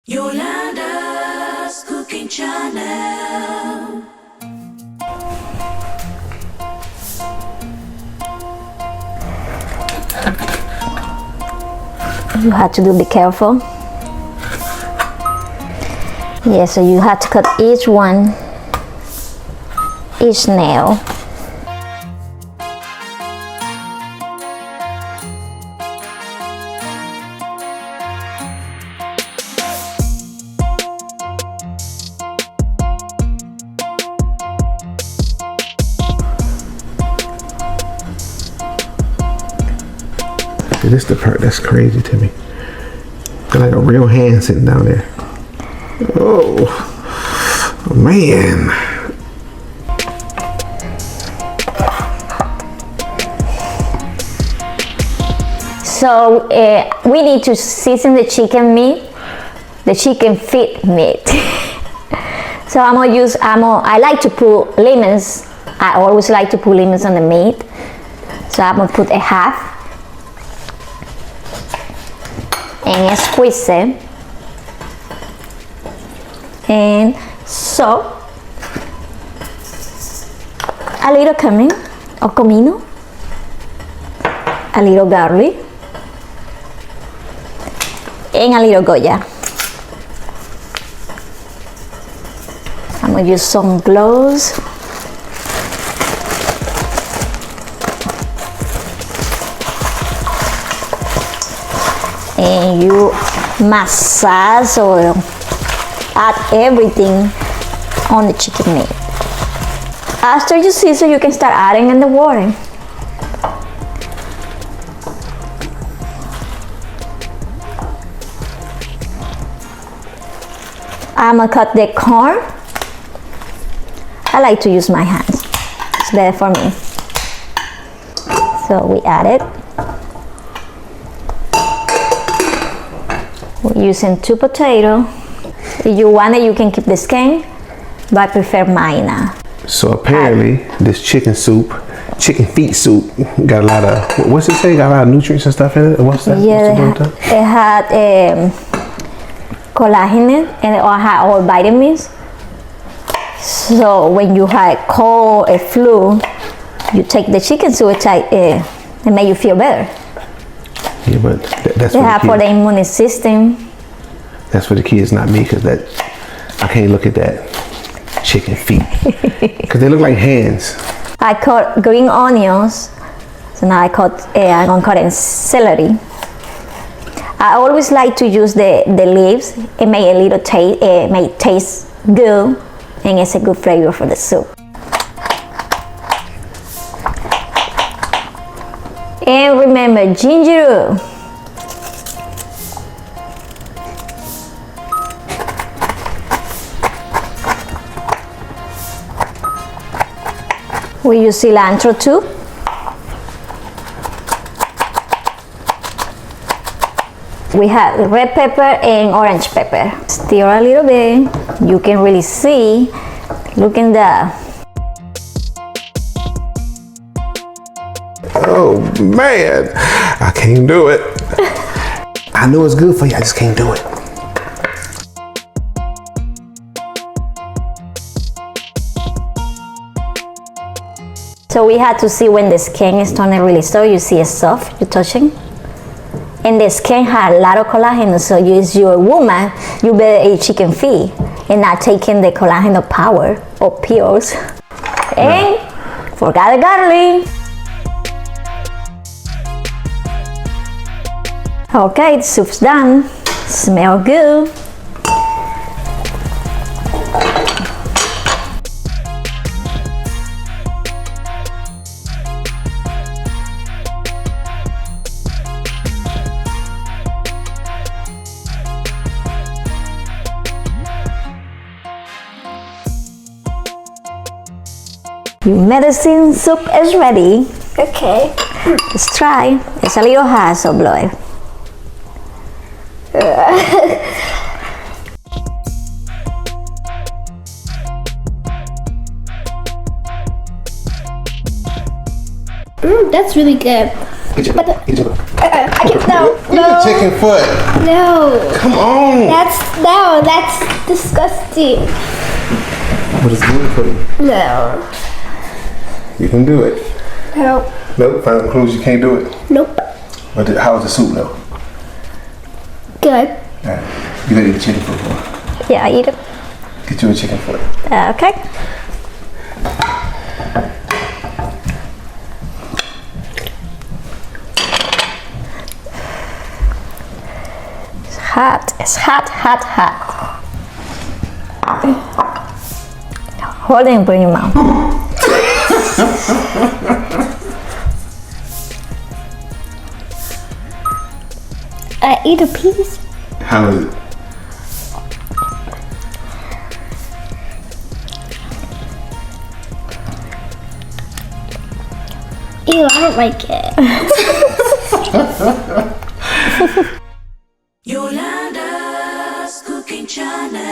Yolanda's cooking channel. You have to be careful. Yeah, so you have to cut each nail. This is the part that's crazy to me. Got like a real hand sitting down there. Oh man. So we need to season the chicken feet meat. So I like to put lemons. I always like to put lemons on the meat. So I'm gonna put a half. And squeeze it, and so a little cumin or comino, a little garlic, and a little Goya. I'm gonna use some gloves. And you massage or add everything on the chicken meat. After you season, you can start adding in the water. I'm gonna cut the corn. I like to use my hands. It's better for me. So we add it. We're using 2 potatoes. If you want it, you can keep the skin, but I prefer mine. So apparently, this chicken feet soup, got a lot of, what's it say? Got a lot of nutrients and stuff in it? What's that? Yeah, it had collagen in it, and it had all vitamins. So when you had cold, a flu, you take the chicken soup, it make you feel better. Yeah, but that's for the immune system. That's for the kids, not me, because I can't look at that chicken feet because they look like hands. I cut green onions, so now I'm gonna cut in celery. I always like to use the leaves. It may taste good, and it's a good flavor for the soup. And remember, ginger. We use cilantro too. We have red pepper and orange pepper. Stir a little bit. You can really see. Look in the. Oh man, I can't do it. I know it's good for you, I just can't do it. So we had to see when the skin is turning really soft. You see it's soft, you're touching. And the skin had a lot of collagen, so as you're a woman, you better eat chicken feet and not taking the collagen power or pills. And forgot the garlic. Okay, the soup's done. Smell good. Your medicine soup is ready. Okay. Let's try. It's a little hot, so blow it. That's really good. Get your, I can't, no. Eat the chicken foot. No. Come on. That's disgusting. But it's good for you. No. You can do it. No. Nope. Final conclusion. You can't do it. Nope. But how was the soup though? Good. Alright. You gotta eat the chicken foot, boy. Yeah, I eat it. Get you a chicken foot. Okay. It's hot. It's hot, hot, hot. Hold it and put it in your mouth. I eat a piece. How is it? Ew, I don't like it. Yolanda's Cooking Channel.